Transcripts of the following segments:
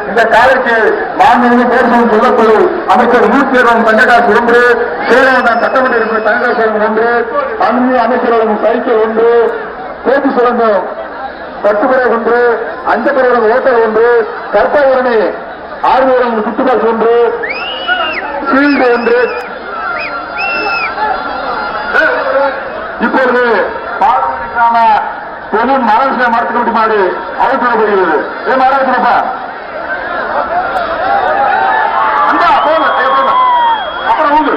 இந்த காலைக்கு மாண்புமிகு பேசும் சொல்லக்குழு அமைச்சர் மூர்த்தியரும் தங்ககாசு ஒன்று, சேரவன் சட்டமன்ற உறுப்பினர் தங்ககாசு ஒன்று, அன்பு அமைச்சர்களும் சைக்கிள் ஒன்று, கோபி சுரங்கம் பட்டுப்படை ஒன்று, அஞ்சப்படையுடன் ஓட்டர் ஒன்று, கற்பாயுடனே ஆர்வம் சுற்றுப்பாசு ஒன்று, ஃபீல்டு ஒன்று. இப்பொழுது பாதுகாப்பான பொது மரசிய மரத்துக்கு மாடு அவசரப்படுகிறது. மரப்பா அப்புறம் உண்டு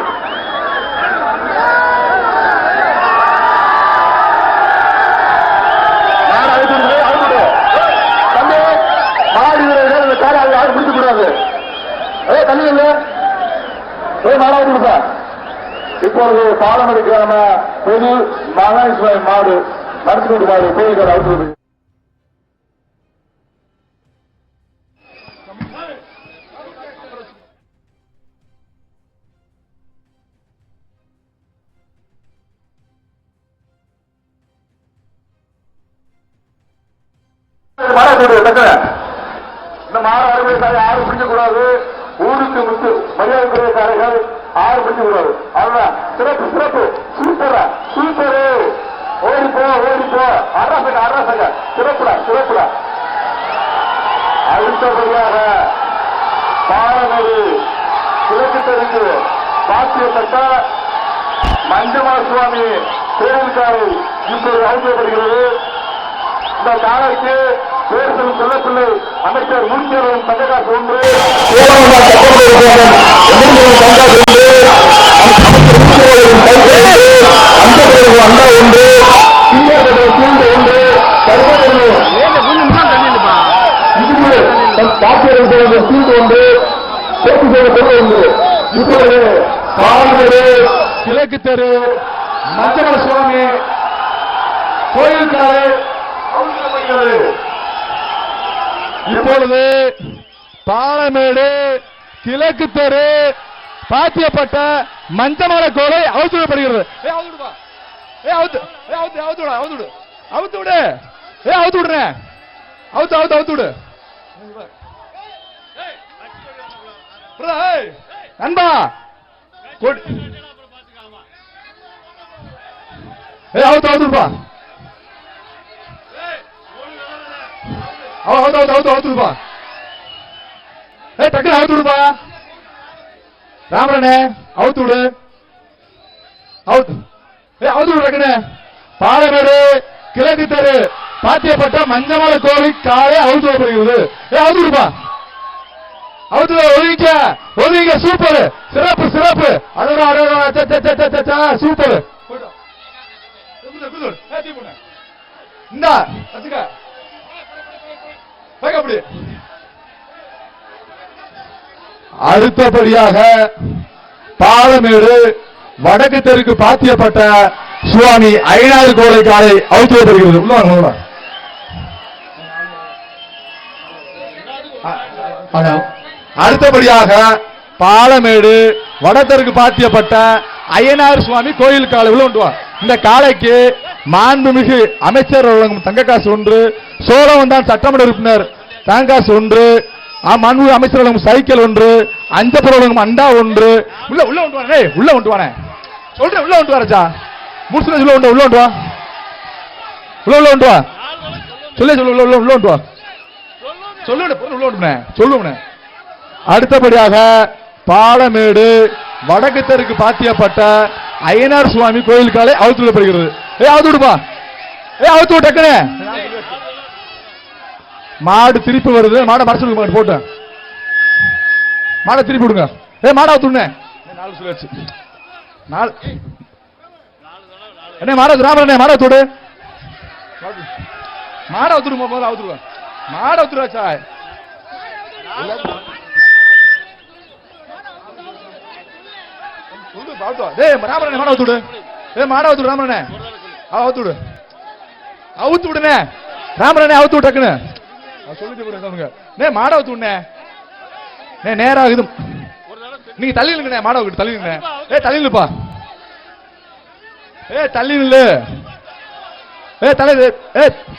மாடு வீரர்கள் காரை யாரும் பிடிக்க கூடாது. தண்ணி இல்லை மாறாதுப்பா. இப்பொழுது பாலமடி கிராம பொது மகாஸ்வாமி மாடு நடத்திக்கொண்டு மாடு கோயில்கள் அவுத்துவது. இந்த மாடு அறுபது யாரும் பிடிக்கக்கூடாது. ஊருக்கு முத்து மரியாதைக்குரிய காரைகள் யாரும் பிடிக்கக்கூடாது. அதுதான் சிறப்பு சிறப்பு. சூப்பரா சூப்பரு. ஓடிப்போ ஓடிப்போ. அரசங்க அரசங்க சிறப்புடா சிறப்புடா. அடுத்தபடியாக பாலமேடு கிழக்கு தெருக்கு பாத்தியப்பட்ட மஞ்சமா சுவாமி கோயில்காரை இப்போது அழைக்கப்படுகிறது. இந்த காலைக்கு பேசும் சொல்லப்பிள்ளை அமைச்சர் மூர்த்தியரும் தங்ககாசு ஒன்று, அண்டா ஒன்று, கிழக்கு தெரு மஞ்சள் சுவாமி கோயில்காரை. இப்பொழுது பாலமேடு கிழக்கு தெரு பாத்தியப்பட்ட மஞ்சமலை கோலை அவுத்துவிடப்படுகிறது. நண்பா அவுத்துப்பா அவுத்துப்பா. டக்குனு அவுத்து விடுப்பா ராமரனே. அவுத்து விடு அவுத்து விடு டக்குனு. பாலமேடு கிழக்கு தெரு பாத்தியப்பட்ட மஞ்சமலை கோவில் காலை அவுத்து விடப்படுகிறது. அவுத்து விடுப்பா அவுத்து ஒதுங்க ஒதுங்க. சூப்பர் சிறப்பு சிறப்பு. சூப்பர். இந்தா அடுத்தபடியாக பாலமேடு வடக்கு தெருக்கு பாத்தியப்பட்ட சுவாமி ஐநாறு கோலை காலை அவுத்துவப்படுகிறது. அடுத்தபடியாக பாலமேடு வடதெற்கு பாத்தியப்பட்ட ஐயனார் சுவாமி கோயில் காலை உள்ள. இந்த காலைக்கு மாண்புமிகு அமைச்சர் தங்ககாசு ஒன்று, சோழவந்தான் சட்டமன்ற உறுப்பினர் தங்ககாசு ஒன்று, மாண்புமிகு அமைச்சர் சைக்கிள் ஒன்று, அஞ்சப்பரம் அண்டா ஒன்று. உள்ள உள்ள உள்ள உள்ள வானே சொல்றேன். உள்ள ஒன்று வரச்சா முடிச்சு உள்ள உள்ள உள்ள வா உள்ள உள்ள வா சொல்ல சொல்ல உள்ள உள்ள வா சொல்லு சொல்லுங்க. அடுத்தபடியாக பாலமேடு வடக்கு தெற்கு பாத்தியப்பட்ட ஐயனார் சுவாமி கோயில் காலை அவுத்து விடப்படுகிறது. அவுத்து விடுப்பா அவுத்து விட்டே. மாடு திருப்பி வருது. மாடை மறைச்சு மாடு போட்டு மாடை திருப்பி விடுங்க. மாடை அவுத்து விடுங்க. என்ன மாட ராமரண்ணே மாட அவுத்து விடு. மாட அவுத்துடுமா போது அவுத்துருவா. மாட அவுத்துருவாச்சா ராமரண்ணே மாட அவுத்து விடு. மாட அவுத்து விடு ராமரண்ணே. அவுத்து விடு அவுத்து விடுனே ராமரண்ணே அவுத்து விடு டக்குன்னு சொல்லிட்டு போடுங்க. மாட அவுத்து விடுனே. நேரா இது நீங்க தள்ளி நில்லுங்க. மாட அவுத்து தள்ளி நில்லுங்க. தள்ளி நில்லுப்பா. தள்ளி நில்லு. தள்ளி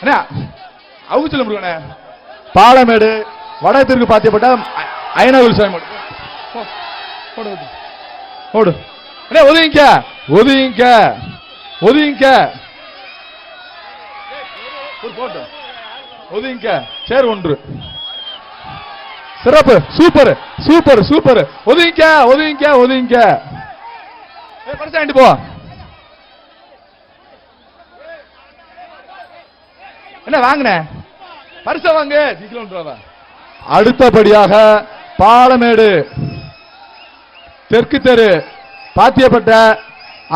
என்ன அவங்க சொல்ல முடியும். பாலமேடு வடத்திற்கு பாத்தியப்பட்ட ஐயனார் சுவாமி ஓடு ஒதுங்க ஒதுங்க ஒதுங்க ஒதுங்க சேர் ஒன்று சிறப்பு சூப்பர் சூப்பர் சூப்பர் ஒதுங்க ஒதுங்க ஒதுங்க பரிசாயிட்டு போ என்ன வாங்கின பரிசா வாங்க. அடுத்தபடியாக பாலமேடு தெற்கு தெரு பாத்தியப்பட்ட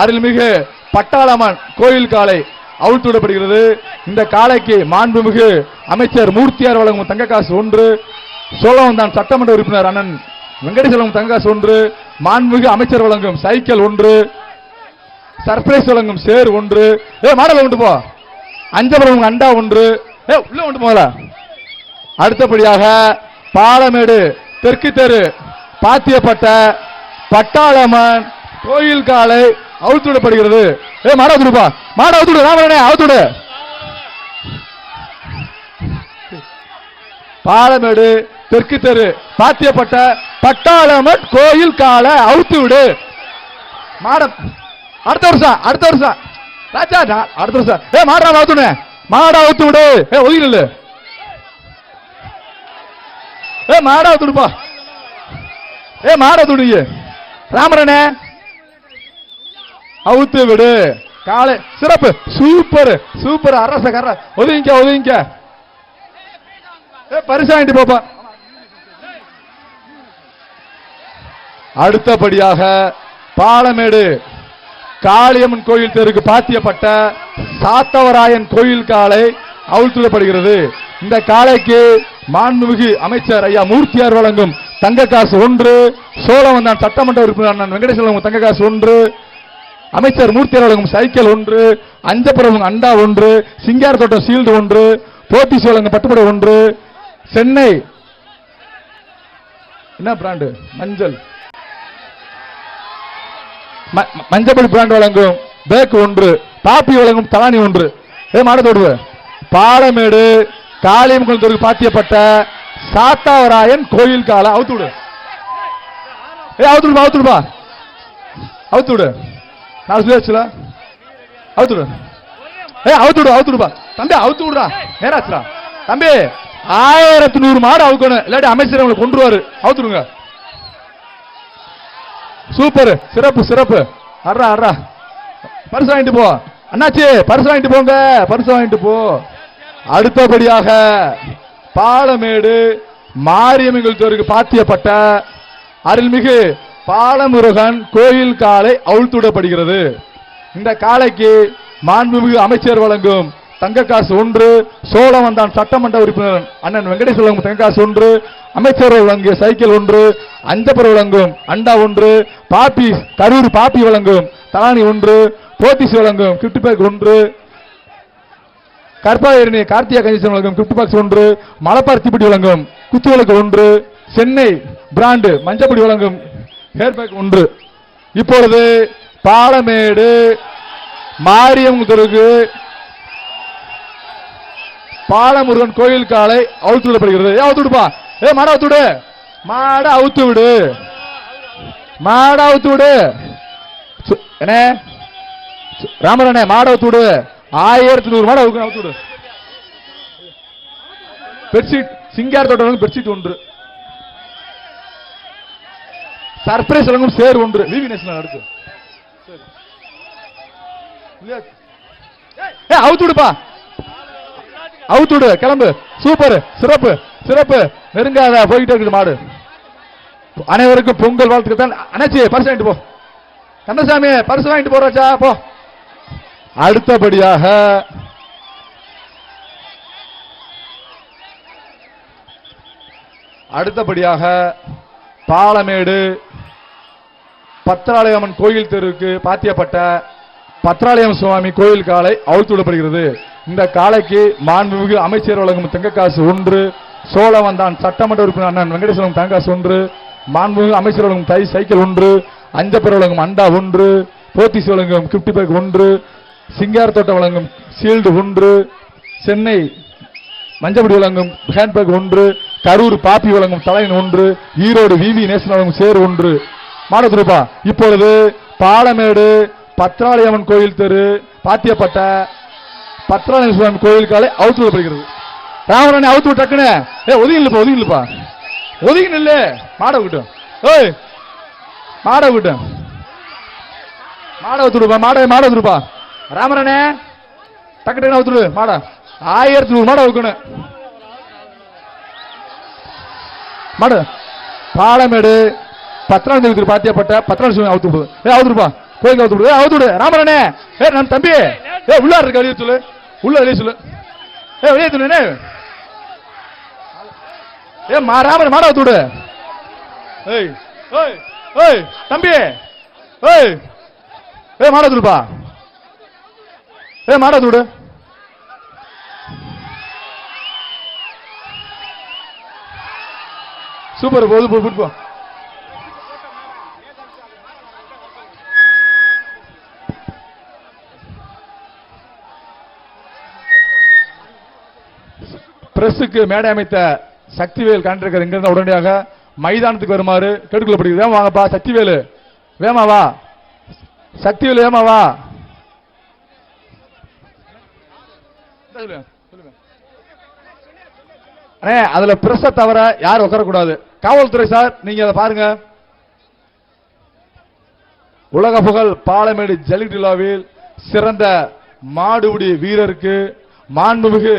அருள்மிகு பட்டாளம்மன் கோயில் காளை அவிழ்த்து விடப்படுகிறது. இந்த காளைக்கு மாண்புமிகு அமைச்சர் மூர்த்தியார் வழங்கும் தங்கக்காசு ஒன்று, சோழவந்தான் சட்டமன்ற உறுப்பினர் அண்ணன் வெங்கடேசலம் தங்கக்காசு ஒன்று, மாண்புமிகு அமைச்சர் வழங்கும் சைக்கிள் ஒன்று, சர்பிரைஸ் வழங்கும் சேர் ஒன்று. மாடல கொண்டு போ. அஞ்சபுரம் அண்டா ஒன்று. உள்ள கொண்டு போகல. அடுத்தபடியாக பாலமேடு தெற்கு தெரு பாத்தியப்பட்ட பட்டாளம்மன் கோயில் காலை அவுத்து விடப்படுகிறது. மாட அவுத்துடுப்பா, மாட அவுத்துடு, ராமரனே அவுத்துடு. பாலமேடு தெற்கு தெரு பாத்தியப்பட்ட பட்டாளம்மன் கோயில் காலை அவுத்து விடு. மாடம் அடுத்த வருஷம் ராஜா அடுத்த வருஷம். மாடா அவுத்துடு, மாடா அவுத்து விடு. ஒதுங்கிடு. மாடா அவுத்துடுப்பா. மாட துடிய ராமரனே அவுத்து விடு. காலை சிறப்பு சூப்பர் சூப்பர். அரச கர ஒதுங்க ஒதுங்க. பரிசாயிட்டு போப்பா. அடுத்தபடியாக பாலமேடு காளியம்மன் கோயில் தெருக்கு பாத்தியப்பட்ட சாத்தவராயன் கோயில் காலை அவுழ்த்துவிடப்படுகிறது. இந்த காளைக்கு மாண்புமிகு அமைச்சர் ஐயா மூர்த்தியார் வழங்கும் தங்கக்காசு ஒன்று, சோழவந்தான் சட்டமன்ற உறுப்பினர் அண்ணன் வெங்கடேசலம் தங்கக்காசு ஒன்று, அமைச்சர் மூர்த்தியார் வழங்கும் சைக்கிள் ஒன்று, அஞ்சப்புறம் அண்டா ஒன்று, சிங்கார் தோட்டம் சீல்டு ஒன்று, போத்தீஸ் வழங்கும் பட்டுப்படை ஒன்று, சென்னை என்ன பிராண்டு மஞ்சள் மஞ்சப்படி பிராண்ட் வழங்கும் பேக் ஒன்று, பாப்பி வழங்கும் தலானி ஒன்று. மாடத்தோடு பாலமேடு காளியம்மன் தெருக்கு பாத்தியப்பட்ட சாத்தாவராயன் கோயில் காலை அவுத்துடு. அவுத்துடுப்பா அவுத்துடுப்பா அவுத்துடு. நான் சொல்லியாச்சுல அவுத்துடு. அவுத்துடு அவுத்துடுப்பா தம்பி அவுத்து விடுறா. நேராச்சுடா தம்பி. 1100 மாடு அவுக்கணும், இல்லாட்டி அமைச்சர் உங்களை கொண்டுருவாரு. அவுத்துடுங்க. சூப்பர் சிறப்பு சிறப்பு. அட்ரா அட்ரா பரிசு வாங்கிட்டு போ அண்ணாச்சி, பரிசு வாங்கிட்டு போங்க, பரிசு வாங்கிட்டு போ. அடுத்தபடியாக பாலமேடு மாரியம்மன் தெருக்கு பாத்தியப்பட்ட அருள்மிகு பாலமுருகன் கோயில் காலை அவுழ்த்துவிடப்படுகிறது. இந்த காளைக்கு மாண்புமிகு அமைச்சர் வழங்கும் தங்கக்காசு ஒன்று, சோழவந்தான் சட்டமன்ற உறுப்பினர் அண்ணன் வெங்கடேஷ் வழங்கும் தங்கக்காசு ஒன்று, அமைச்சர் வழங்கிய சைக்கிள் ஒன்று, அஞ்சப்பர் வழங்கும் அண்டா ஒன்று, பாப்பி கரூர் பாப்பி வழங்கும் தலானி ஒன்று, போத்தீஸ் வழங்கும் கிஃப்ட் பேக் ஒன்று, கற்பாயிரணி கார்த்தியா கணேசன் வழங்கும் கிஃப்ட் பாக்ஸ் ஒன்று, மலப்பார் தீப்பெட்டி வழங்கும் குத்துவிளக்கு ஒன்று, சென்னை பிராண்டு மஞ்சப்படி வழங்கும் ஹேர் பேக் ஒன்று. இப்பொழுது பாலமேடு மாரியம்மன் தெருக்கு பாலமுருகன் கோயில் காலை அவுத்து விடப்படுகிறது. அவுத்து விடுப்பா. மாட அவுத்து விடு, மாட அவுத்து விடு, மாட அவுத்து விடு. என்ன ராமரண்ணே மாட அவுத்து விடு. 1100 மாடு அவுத்து விடு. பெட்ஷீட் சிங்கார் தோட்டம் பெட்ஷீட் ஒன்று, சர்ப்ரைஸ் வழங்கும் சேர் ஒன்று. விவி நேஷனல் அடுத்து அவுத்து விடுப்பா. அவுத்துடு கிளம்பு. சூப்பர் சிறப்பு சிறப்பு. நெருங்காத போயிட்டே இருக்குது மாடு. அனைவருக்கும் பொங்கல் வாழ்த்துக்கள் தான். அண்ணாச்சி பரிசு வாங்கிட்டு போ. கந்தசாமி பரிசு வாங்கிட்டு போறாச்சா போ. அடுத்தபடியாக பாலமேடு பத்ராலயம்மன் கோயில் தெருக்கு பாத்தியப்பட்ட பத்ராலயம் சுவாமி கோயில் காலை அவுழ்த்து விடப்படுகிறது. இந்த காளைக்கு மாண்புமிகு அமைச்சர் வழங்கும் தங்கக்காசு ஒன்று, சோழவந்தான் சட்டமன்ற உறுப்பினர் அண்ணன் வெங்கடேசலம் தங்கக்காசு ஒன்று, மாண்புமிகு அமைச்சர் வழங்கும் தை சைக்கிள் ஒன்று, அஞ்சப்பர் வழங்கும் அண்டா ஒன்று, போத்தீஸ் வழங்கும் கிஃப்ட் பேக் ஒன்று, சிங்கார் தோட்டம் வழங்கும் சீல்டு ஒன்று, சென்னை மஞ்சப்படி வழங்கும் ஹேண்ட்பேக் 1, கரூர் பாப்பி வழங்கும் தலையின் 1, ஈரோடு விவி நேசன் வழங்கும் சேர் 1 மாடத்துருப்பா. இப்பொழுது பாலமேடு பத்ராளியம்மன் கோயில் தெரு பாத்தியப்பட்ட பத்ராளியம்மன் கோயில் காலை அவுத்து விடப்படுகிறது. ராமராணி அவுத்து விட்டு டக்குனே ஒதுங்கி இல்லப்பா ஒதுங்கி நில்ல. மாட விட்டும் மாட விட்டும் மாட ஊத்துடுப்பா மாட ஊத்துடுப்பா. ராமராணே டக்கு டக்குனு அவுத்துடு மாட. 1100 மாட வைக்கணும் மாடு. பாலமேடு பத்ராளி பாத்தியப்பட்ட பத்ராளி அவுத்து விடுது. அவுத்துடுப்பா கோயிலுக்கு அவுத்து விடு அவுத்துடு. ராமராணே நான் தம்பி உள்ளார் இருக்க வெளியே சொல்லு உள்ள வெளியே சொல்லு வெளியே சொல்லு. ராமன் மாட அவுத்து விடு. தம்பி மாட ஊத்துடுப்பா மாட ஊத்து விடு. சூப்பர் போது போ. பிரஸுக்கு மேடை அமைத்த சக்திவேல் கான்ட்ராக்டர் இங்கிருந்து உடனடியாக மைதானத்துக்கு வருமாறு கேட்டுக்கொள்ளப்படுகிறது. வேமா வாங்கப்பா சக்திவேலு வேமாவா சக்திவேலு வேமாவா. அதுல பிரஸ தவிர யாரும் உட்காரக்கூடாது. காவல்துறை சார் நீங்க அதை பாருங்க. உலக புகழ் பாலமேடு ஜல்லிக்கட்டு விழாவில் சிறந்த மாடுபிடி வீரருக்கு மாண்புமிகு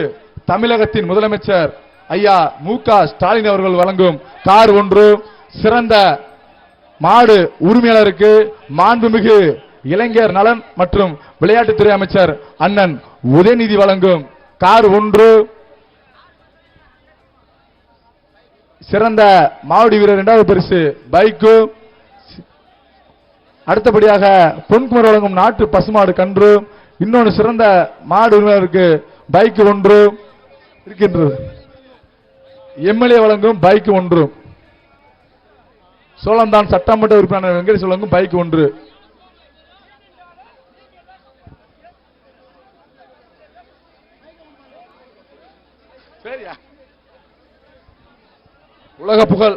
தமிழகத்தின் முதலமைச்சர் ஐயா மு.க. ஸ்டாலின் அவர்கள் வழங்கும் கார் 1, சிறந்த மாடு உரிமையாளருக்கு மாண்புமிகு இளைஞர் நலன் மற்றும் விளையாட்டுத்துறை அமைச்சர் அண்ணன் உதயநிதி வழங்கும் கார் 1, சிறந்த மாவடி வீரர் 2வது பரிசு பைக்கு. அடுத்தபடியாக பொன்குமர் வழங்கும் நாட்டு பசுமாடு கன்று. இன்னொன்று சிறந்த மாடு உரிமையாளருக்கு பைக்கு 1 இருக்கின்றது. எம்எல்ஏ வழங்கும் பைக்கு 1. சோழந்தான் சட்டமன்ற உறுப்பினர் வெங்கடேஷ் வழங்கும் பைக்கு 1. சரியா உலக புகழ்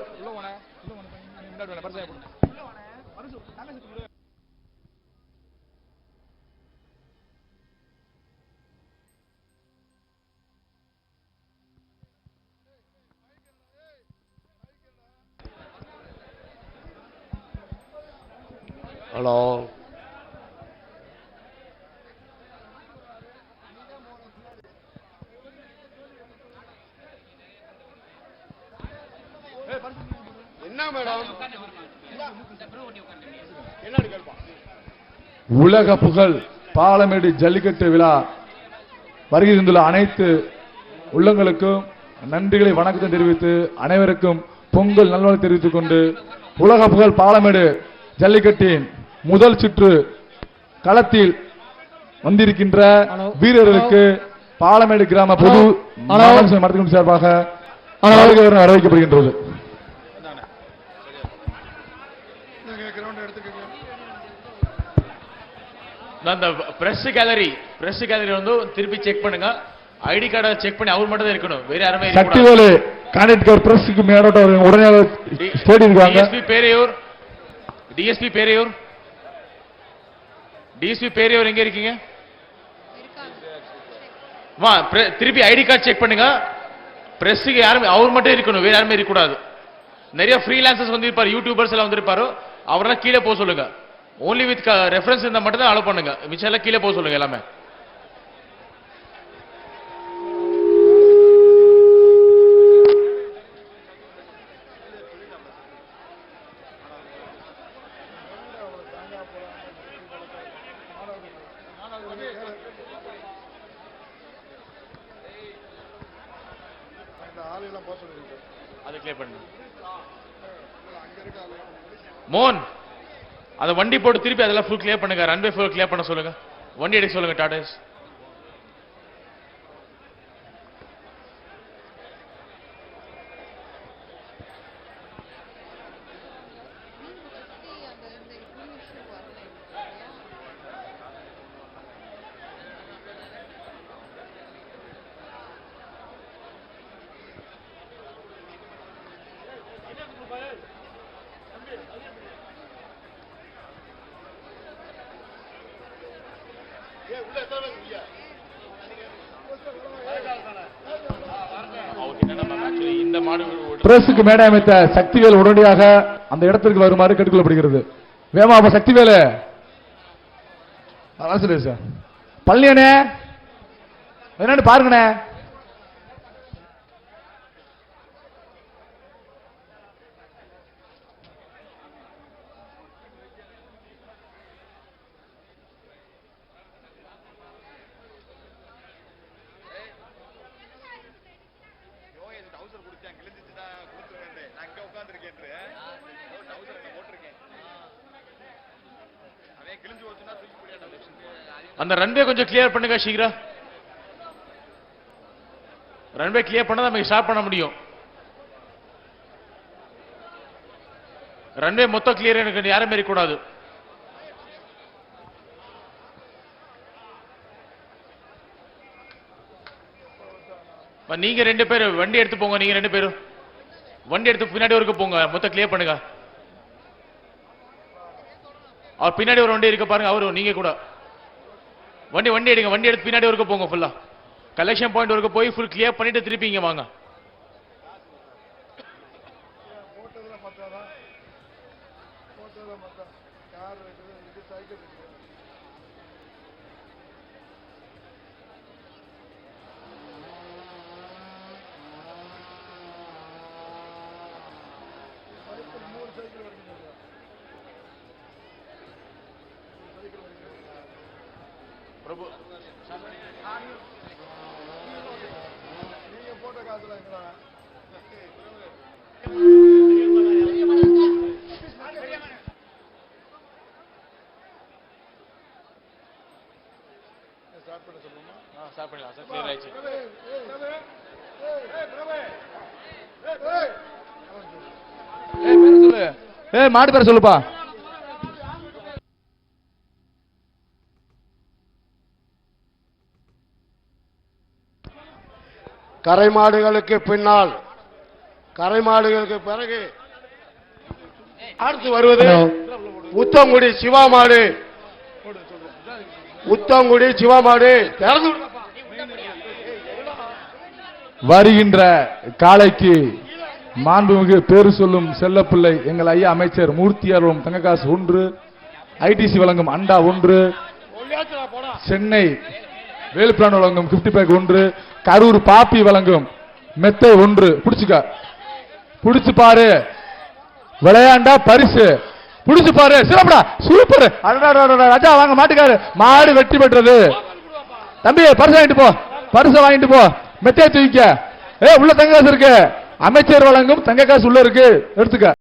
ஹலோ என்ன மேடம் உலக புகழ் பாலமேடு ஜல்லிக்கட்டு விழா வருகை தந்துள்ள அனைத்து உள்ளங்களுக்கும் நன்றிகளை வணக்கத்தை தெரிவித்து அனைவருக்கும் பொங்கல் நல்வாழ்த்து தெரிவித்துக் கொண்டு உலக புகழ் பாலமேடு ஜல்லிக்கட்டின் முதல் சுற்று களத்தில் வந்திருக்கின்ற வீரர்களுக்கு பாலமேடு கிராம பொது மருத்துவம் சார்பாக அறிவிக்கப்படுகின்றது. அந்த பிரஸ் கேலரி வந்து திருப்பி செக் பண்ணுங்க. ஐடி கார்டை செக் பண்ணி அவர் மட்டும் தான் இருக்கணும், வேற யாருமே இருக்க கூடாது. சக்திவேலு கான்ட்ராக்டர் பிரஸ்க்கு மேலோட்ட உடனே ஸ்டேடி இருக்காங்க. டிஎஸ்பி பேரையூர் எங்க இருக்கீங்க? வா திருப்பி ஐடி கார்டு செக் பண்ணுங்க. பிரஸ்க்கு யாருமே அவர் மட்டும் இருக்கணும், வேற யாருமே இருக்க கூடாது. நிறைய ஃப்ரீலான்சர்ஸ் வந்து இருப்பாரு, யூடியூபர்ஸ் எல்லாம் வந்திருப்பாரு, அவரெல்லாம் கீழே போக சொல்லுங்க. ஓன்லி வித் ரெஃபரன்ஸ் இருந்தா மட்டும் தான் அலோ பண்ணுங்க, மிச்சம் எல்லாம் கீழே போக சொல்லுங்க எல்லாமே. மோன் அதை வண்டி போட்டு திருப்பி அதெல்லாம் ஃபுல் கிளியர் பண்ணுங்க, ரன்வே ஃபுல் கிளியர் பண்ண சொல்லுங்க, வண்டி எடுக்க சொல்லுங்க டாடாஸ். இந்த மாடு பிரஸுக்கு மேடை அமைத்த சக்திவேல் உடனடியாக அந்த இடத்திற்கு வருமாறு கேட்டுக்கொள்ளப்படுகிறது. வேமாப சக்திவேலு சார் பழனியனே என்னன்னு பாருங்கண்ணே. அந்த ரன்வே கொஞ்சம் கிளியர் பண்ணுங்க சீக்கிரம். ரன்வே கிளியர் பண்ணா நம்ம ஸ்டார்ட் பண்ண முடியும். ரன்வே மொத்தம் கிளியர் எனக்கு யாரும் மாரி கூடாது. நீங்க 2 பேர் வண்டி எடுத்து போங்க. நீங்க 2 பேரும் வண்டி எடுத்து பின்னாடி வரைக்கும் போங்க. மொத்தம் கிளியர் பண்ணுங்க. அவர் பின்னாடி ஒரு வண்டி இருக்க பாருங்க. அவரு நீங்க கூட வண்டி எடுங்க. வண்டி எடுத்து பின்னாடி வரைக்கும் போங்க. ஃபுல்லா கலெக்ஷன் பாயிண்ட் வரைக்கும் போய் ஃபுல் கிளியர் பண்ணிட்டு திருப்பி இங்க வாங்க. பிரபு ஸ்டார்ட் பண்ணலாம் சார். கிளியர் ஆயிடுச்சு. மாடு பேர் சொல்லுப்பா. கரைமாடுகளுக்கு பின்னால் கரைமாடுகளுக்கு பிறகு அடுத்து வருவது உத்தங்குடி சிவா மாடு. உத்தங்குடி சிவா மாடு வருகின்ற காலைக்கு மாண்புமிகு பேரு சொல்லும் செல்லப்பிள்ளை எங்கள் ஐயா அமைச்சர் மூர்த்தி அருளும் தங்ககாசு 1, ஐடிசி வழங்கும் அண்டா 1, சென்னை வேலுப்பிரான் வழங்கும் கிஃப்ட் பேக் 1, கரூர் பாப்பி வழங்கும் மெத்தை 1. புடிச்சுக்க, புடிச்சு பாரு, விளையாண்டா பரிசு. புடிச்சு பாரு, சிறப்புடா, சூப்பர். ராஜா வாங்க மாட்டுக்காரு. மாடு வெற்றி பெற்றது. தம்பி பரிசு வாங்கிட்டு போ, பரிசு வாங்கிட்டு போ. மெத்தையை தூக்கிக்க. உள்ள தங்க காசு இருக்கு. அமைச்சர் வழங்கும் தங்க காசு உள்ள இருக்கு, எடுத்துக்க.